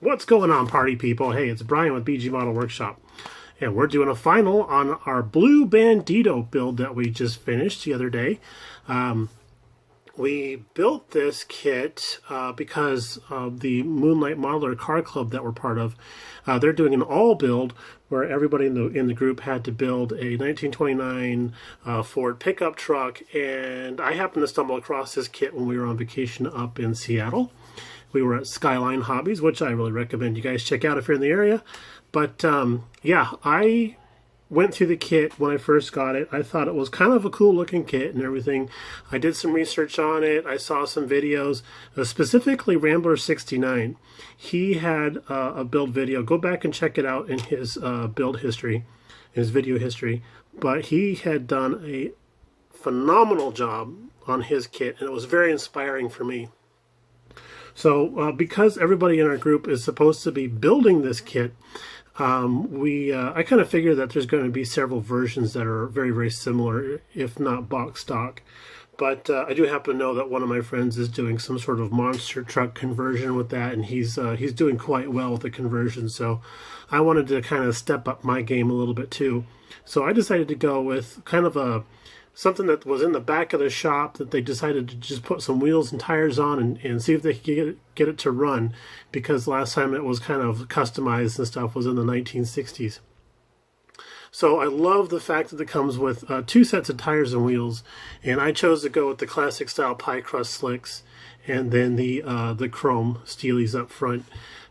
What's going on, party people? Hey, it's Brian with BG Model Workshop, and we're doing a final on our blue Bandito build that we just finished the other day. We built this kit because of the Moonlight Modeler Car Club that we're part of. They're doing an all build where everybody in the group had to build a 1929 Ford pickup truck, and I happened to stumble across this kit when we were on vacation up in Seattle. We were at Skyline Hobbies, which I really recommend you guys check out if you're in the area. But yeah, I went through the kit when I first got it. I thought it was kind of a cool looking kit and everything. I did some research on it. I saw some videos, specifically Rambler69. He had a build video. Go back and check it out in his build history, his video history. But he had done a phenomenal job on his kit, and it was very inspiring for me. So because everybody in our group is supposed to be building this kit, I kind of figure that there's going to be several versions that are very, very similar, if not box stock. But I do happen to know that one of my friends is doing some sort of monster truck conversion with that, and he's doing quite well with the conversion. So I wanted to kind of step up my game a little bit too. So I decided to go with kind of something that was in the back of the shop that they decided to just put some wheels and tires on and see if they could get it to run, because last time it was kind of customized and stuff was in the 1960s. So I love the fact that it comes with two sets of tires and wheels, and I chose to go with the classic style pie crust slicks, and then the chrome steelies up front,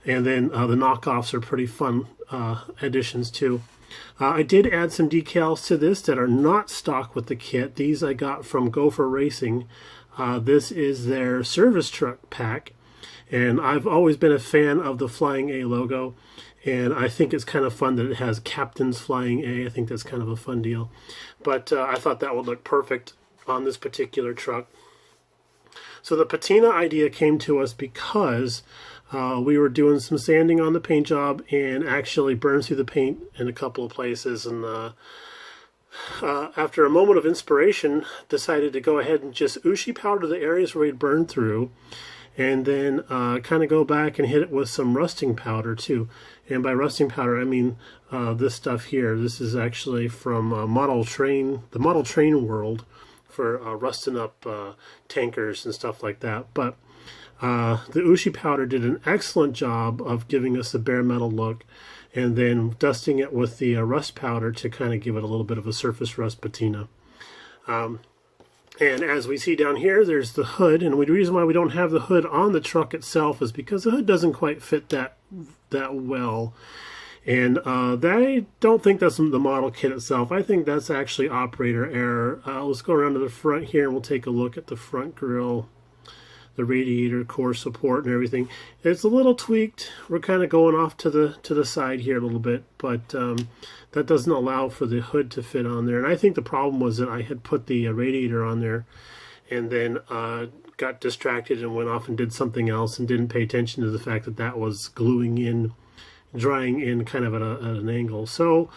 and then the knockoffs are pretty fun additions too. I did add some decals to this that are not stock with the kit. These I got from Gopher Racing. This is their service truck pack, and I've always been a fan of the Flying A logo, and I think it's kind of fun that it has Captain's Flying A. I think that's kind of a fun deal. But I thought that would look perfect on this particular truck. So the patina idea came to us because we were doing some sanding on the paint job and actually burned through the paint in a couple of places, and after a moment of inspiration decided to go ahead and just Uschi powder the areas where we'd burned through, and then kind of go back and hit it with some rusting powder too. And by rusting powder I mean this stuff here. This is actually from the Model Train world for rusting up tankers and stuff like that. But the Uschi powder did an excellent job of giving us a bare metal look, and then dusting it with the rust powder to kind of give it a little bit of a surface rust patina. And as we see down here, there's the hood, and the reason why we don't have the hood on the truck itself is because the hood doesn't quite fit that well. And I don't think that's the model kit itself. I think that's actually operator error. Let's go around to the front here and we'll take a look at the front grille, the radiator core support and everything. It's a little tweaked. We're kind of going off to the side here a little bit, but that doesn't allow for the hood to fit on there. And I think the problem was that I had put the radiator on there and then got distracted and went off and did something else and didn't pay attention to the fact that that was gluing in, drying in kind of at an angle. So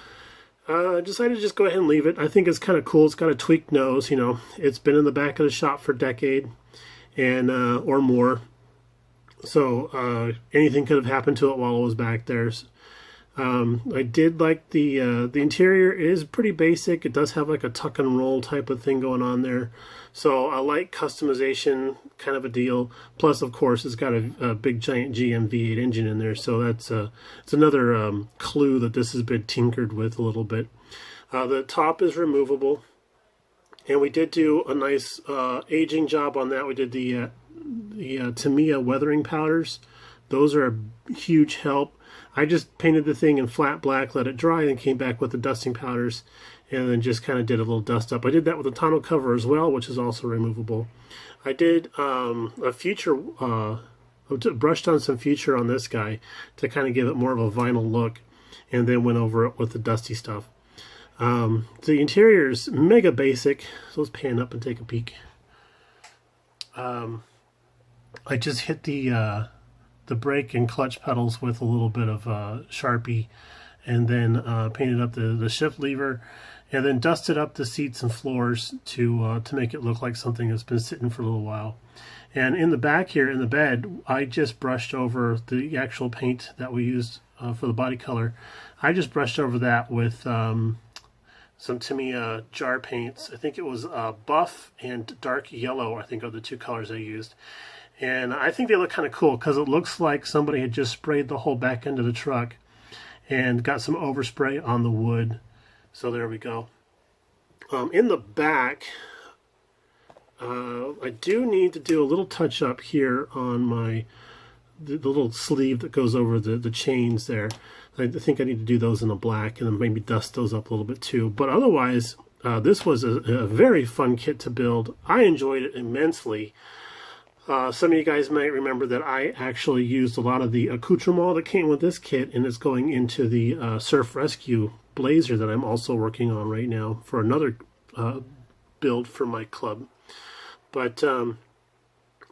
I decided to just go ahead and leave it. I think it's kind of cool. It's got a tweaked nose, you know. It's been in the back of the shop for a decade and or more, so anything could have happened to it while it was back there. I did like the interior is pretty basic. It does have like a tuck and roll type of thing going on there, so I like customization kind of a deal. Plus, of course, it's got a big giant GM V8 engine in there, so that's it's another clue that this has been tinkered with a little bit. The top is removable. And we did do a nice aging job on that. We did the Tamiya weathering powders. Those are a huge help. I just painted the thing in flat black, let it dry, and came back with the dusting powders, and then just kind of did a little dust up. I did that with the tonneau cover as well, which is also removable. I did a future, brushed on some future on this guy to kind of give it more of a vinyl look, and then went over it with the dusty stuff. The interior is mega basic, so let's pan up and take a peek. I just hit the brake and clutch pedals with a little bit of Sharpie, and then painted up the shift lever and then dusted up the seats and floors to make it look like something that's been sitting for a little while. And in the back here in the bed, I just brushed over the actual paint that we used for the body color. I just brushed over that with some Tamiya jar paints. I think it was buff and dark yellow, I think, are the two colors I used. And I think they look kind of cool because it looks like somebody had just sprayed the whole back end of the truck and got some overspray on the wood. So there we go. In the back, I do need to do a little touch up here on the little sleeve that goes over the chains there. I think I need to do those in the black and then maybe dust those up a little bit too. But otherwise, this was a very fun kit to build. I enjoyed it immensely. Some of you guys might remember that I actually used a lot of the accoutrement that came with this kit, and it's going into the Surf Rescue blazer that I'm also working on right now for another build for my club. But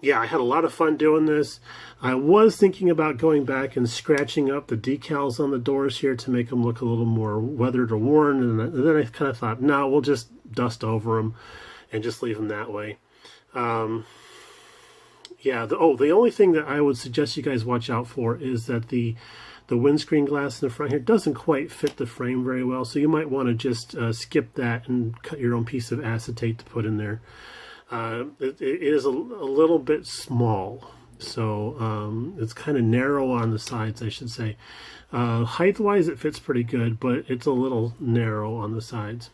yeah, I had a lot of fun doing this. I was thinking about going back and scratching up the decals on the doors here to make them look a little more weathered or worn, and then I kind of thought, no, we'll just dust over them and just leave them that way. Yeah, the only thing that I would suggest you guys watch out for is that the windscreen glass in the front here doesn't quite fit the frame very well, so you might want to just skip that and cut your own piece of acetate to put in there. It is a little bit small, so it's kind of narrow on the sides, I should say. Height-wise, it fits pretty good, but it's a little narrow on the sides.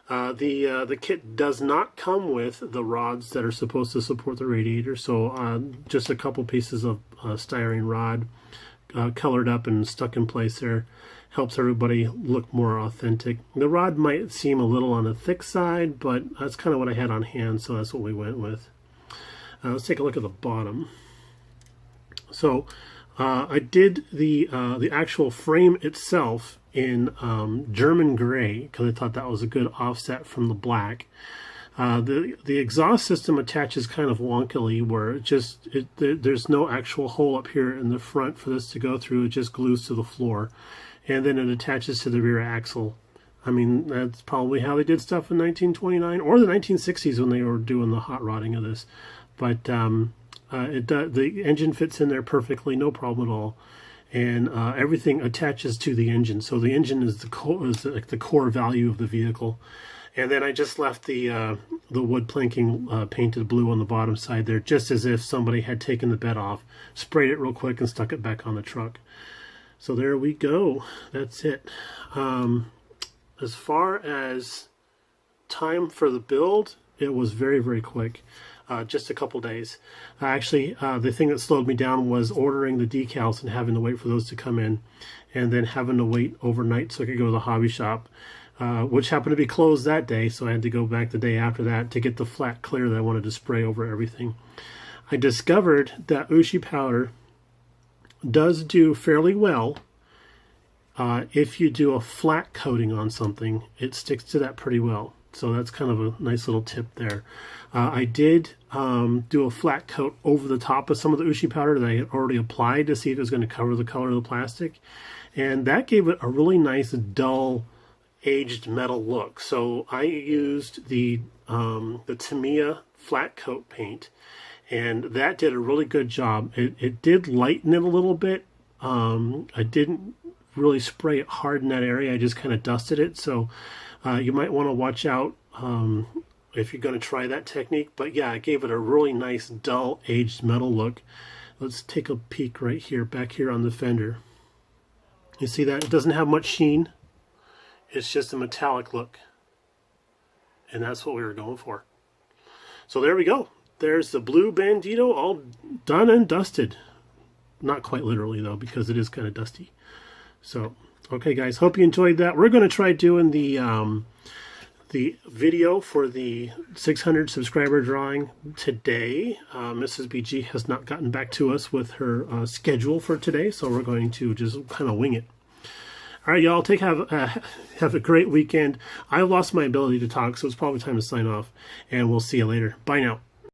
The kit does not come with the rods that are supposed to support the radiator, so just a couple pieces of styrene rod colored up and stuck in place there helps everybody look more authentic. The rod might seem a little on the thick side, but that's kind of what I had on hand, so that's what we went with. Let's take a look at the bottom. So I did the actual frame itself in German gray because I thought that was a good offset from the black. The exhaust system attaches kind of wonkily, where there's no actual hole up here in the front for this to go through. It just glues to the floor, and then it attaches to the rear axle. I mean, that's probably how they did stuff in 1929 or the 1960s when they were doing the hot rodding of this. But the engine fits in there perfectly, no problem at all. And everything attaches to the engine, so the engine is like the core value of the vehicle. And then I just left the wood planking painted blue on the bottom side there, just as if somebody had taken the bed off, sprayed it real quick, and stuck it back on the truck. So there we go. That's it. As far as time for the build, it was very, very quick. Just a couple days. Actually, the thing that slowed me down was ordering the decals and having to wait for those to come in, and then having to wait overnight so I could go to the hobby shop, which happened to be closed that day, so I had to go back the day after that to get the flat clear that I wanted to spray over everything. I discovered that Uschi powder does do fairly well. If you do a flat coating on something, it sticks to that pretty well. So that's kind of a nice little tip there. I did do a flat coat over the top of some of the Uschi powder that I had already applied to see if it was going to cover the color of the plastic. And that gave it a really nice, dull, aged metal look. So I used the Tamiya flat coat paint, and that did a really good job. It did lighten it a little bit. I didn't really spray it hard in that area. I just kind of dusted it. So you might want to watch out if you're going to try that technique. But yeah, it gave it a really nice, dull, aged metal look. Let's take a peek right here, back here on the fender. You see that? It doesn't have much sheen. It's just a metallic look. And that's what we were going for. So there we go. There's the blue Bandito all done and dusted. Not quite literally, though, because it is kind of dusty. So, okay, guys, hope you enjoyed that. We're going to try doing the video for the 600 subscriber drawing today. Mrs. BG has not gotten back to us with her schedule for today, so we're going to just kind of wing it. All right, y'all, have a great weekend. I lost my ability to talk, so it's probably time to sign off, and we'll see you later. Bye now.